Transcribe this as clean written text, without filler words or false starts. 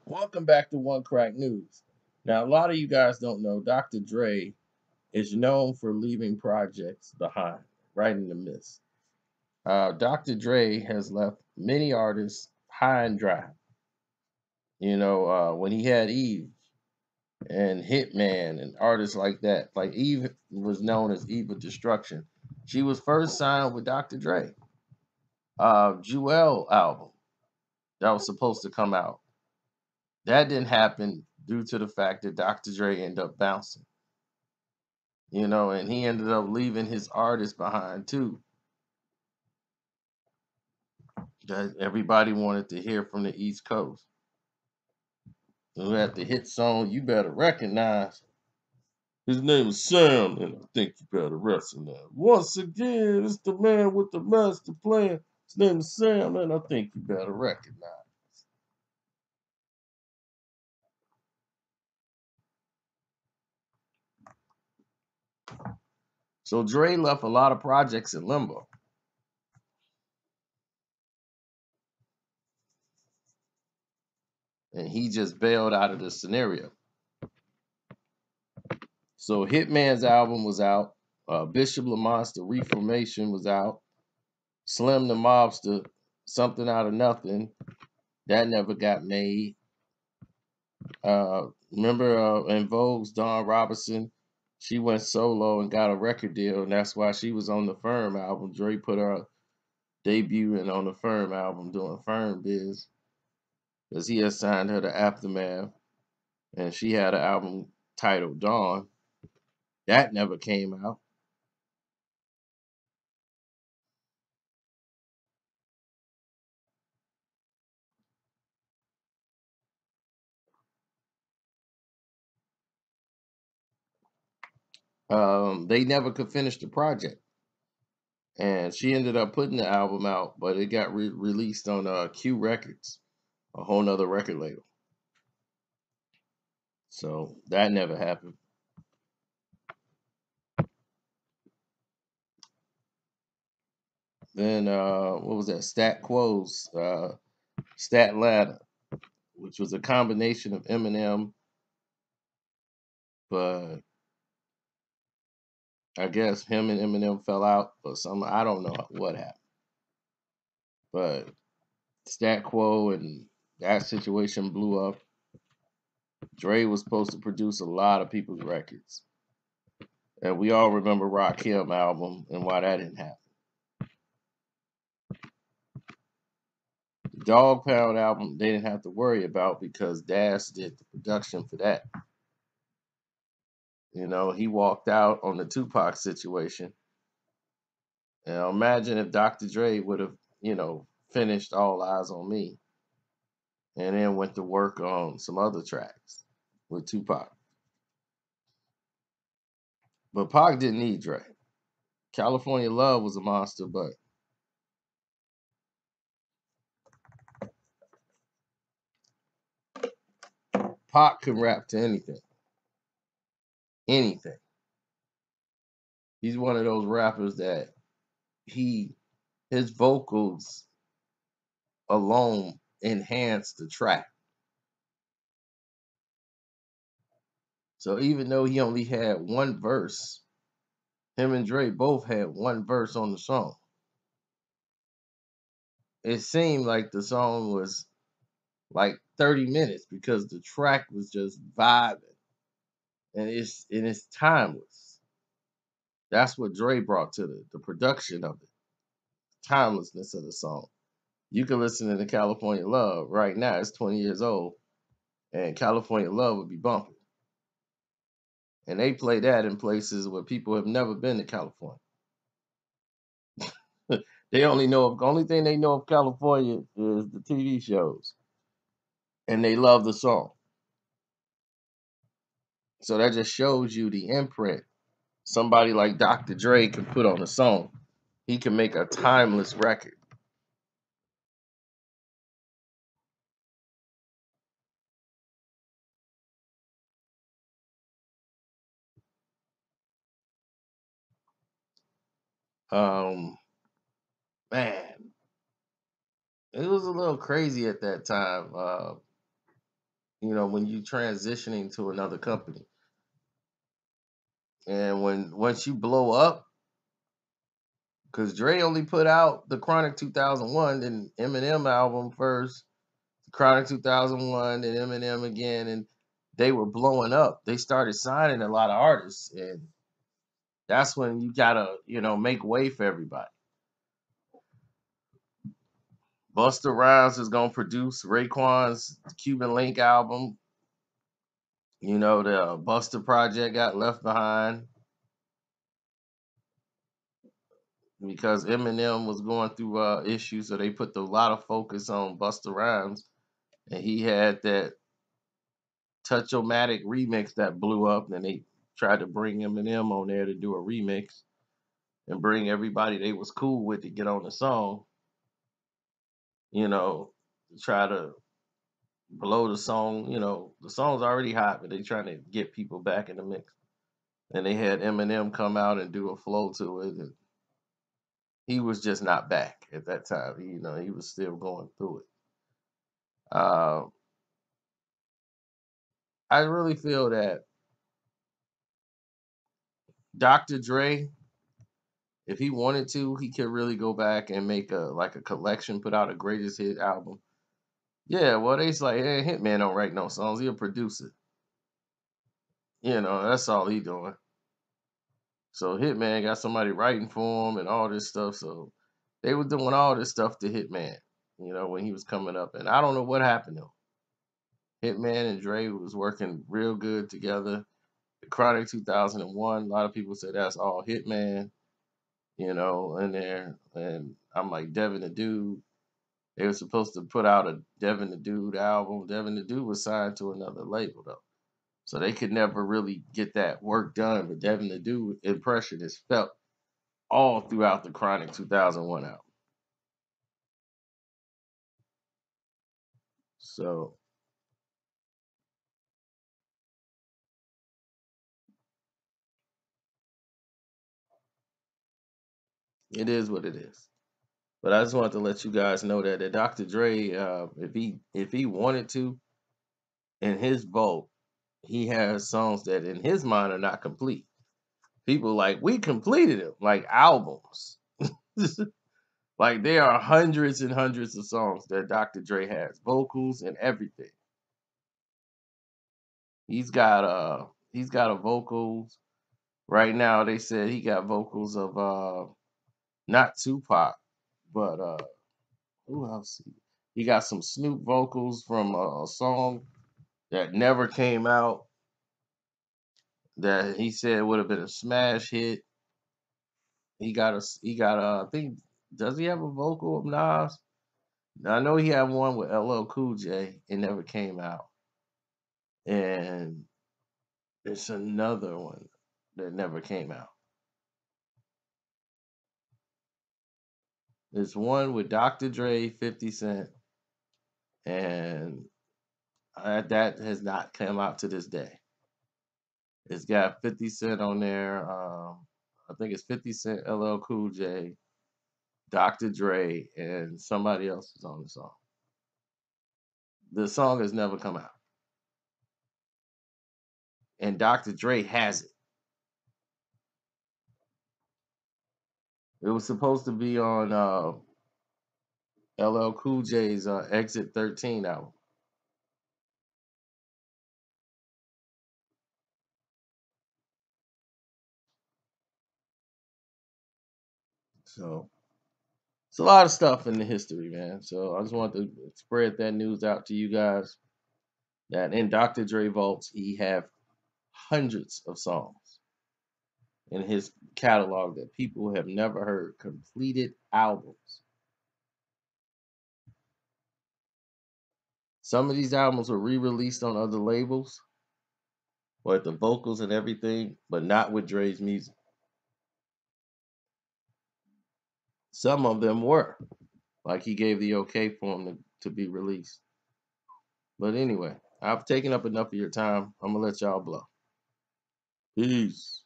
Welcome back to One Crack News. Now, a lot of you guys don't know Dr. Dre is known for leaving projects behind, right in the mist. Dr. Dre has left many artists high and dry. When he had Eve and Hitman and artists like that, like Eve was known as Eve of Destruction. She was first signed with Dr. Dre. Jewel album that was supposed to come out. That didn't happen due to the fact that Dr. Dre ended up bouncing. And he ended up leaving his artists behind too. That everybody wanted to hear from the East Coast. Who had the hit song "You Better Recognize." His name is Sam, and I think you better recognize. Once again, it's the man with the master plan. His name is Sam, and I think you better recognize. So Dre left a lot of projects in limbo, and he just bailed out of the scenario. So Hitman's album was out. Bishop Lamont's The Reformation was out. Slim the Mobster, Something Out of Nothing, that never got made. Remember in Vogue's Dawn Robinson, she went solo and got a record deal, and that's why she was on the Firm album. Dre put her debut in on the Firm album doing Firm Biz, because he had signed her to Aftermath, and she had an album titled Dawn. That never came out. They never could finish the project. And she ended up putting the album out, but it got released on Q Records, a whole nother record label. So that never happened. Then what was that? Stat Quo's Stat Ladder, which was a combination of Eminem, but I guess him and Eminem fell out or something. I don't know what happened. But Stat Quo and that situation blew up. Dre was supposed to produce a lot of people's records. And we all remember Rakim album and why that didn't happen. The Dog Pound album they didn't have to worry about because Dash did the production for that. He walked out on the Tupac situation. Now imagine if Dr. Dre would have, finished All Eyes on Me and then went to work on some other tracks with Tupac. But Pac didn't need Dre. California Love was a monster, but Pac can rap to anything. Anything. He's one of those rappers that his vocals alone enhance the track. So even though he only had one verse, him and Dre both had one verse on the song. It seemed like the song was like 30 minutes because the track was just vibing and it's timeless. That's what Dre brought to the production of it. Timelessness of the song. You can listen to the California Love right now. It's 20 years old, and California Love would be bumping. And they play that in places where people have never been to California. They only thing they know of California is the TV shows, and they love the song. So that just shows you the imprint somebody like Dr. Dre can put on a song. He can make a timeless record. Um, Man, it was a little crazy at that time. You know, when you transitioning to another company, and once you blow up, because Dre only put out the Chronic 2001, then Eminem album first, Chronic 2001, then Eminem again, and they were blowing up. They started signing a lot of artists, and that's when you gotta, make way for everybody. Busta Rhymes is gonna produce Raekwon's Cuban Link album. You know, the Busta Project got left behind because Eminem was going through issues, so they put a lot of focus on Busta Rhymes, and he had that Touch-O-Matic remix that blew up, and they tried to bring Eminem on there to do a remix and bring everybody they was cool with to get on the song, to try to blow the song. The song's already hot, but they trying to get people back in the mix. And they had Eminem come out and do a flow to it, and he was just not back at that time. He was still going through it. Uh, I really feel that Dr. Dre, if he wanted to, he could really go back and make a collection, put out a greatest hit album. Yeah, well, they's like, hey, Hitman don't write no songs, he'll produce it. That's all he doing. So Hitman got somebody writing for him and all this stuff. So they were doing all this stuff to Hitman, when he was coming up. And I don't know what happened to him. Hitman and Dre was working real good together. The Chronic 2001, a lot of people say that's all Hitman, in there. And I'm like, Devin the Dude. They were supposed to put out a Devin the Dude album. Devin the Dude was signed to another label, though. So they could never really get that work done. But Devin the Dude impression is felt all throughout the Chronic 2001 album. So it is what it is. But I just wanted to let you guys know that Dr. Dre, if he wanted to, in his vault, he has songs that in his mind are not complete. People like, we completed it, like albums. Like there are hundreds and hundreds of songs that Dr. Dre has, vocals and everything. He's got a vocals right now. They said he got vocals of not Tupac, but who else? He got some Snoop vocals from a song that never came out that he said would have been a smash hit. I think, does he have a vocal of Nas? I know he had one with LL Cool J. It never came out. And there's another one that never came out. There's one with Dr. Dre, 50 Cent, and that has not come out to this day. It's got 50 Cent on there. I think it's 50 Cent, LL Cool J, Dr. Dre, and somebody else is on the song. The song has never come out. And Dr. Dre has it. It was supposed to be on LL Cool J's Exit 13 album. So it's a lot of stuff in the history, man. So I just wanted to spread that news out to you guys that in Dr. Dre vaults, he have hundreds of songs in his catalog that people have never heard, completed albums. Some of these albums were re-released on other labels with the vocals and everything, but not with Dre's music. Some of them were. Like he gave the okay for them to be released. But anyway, I've taken up enough of your time. I'm gonna let y'all blow. Peace.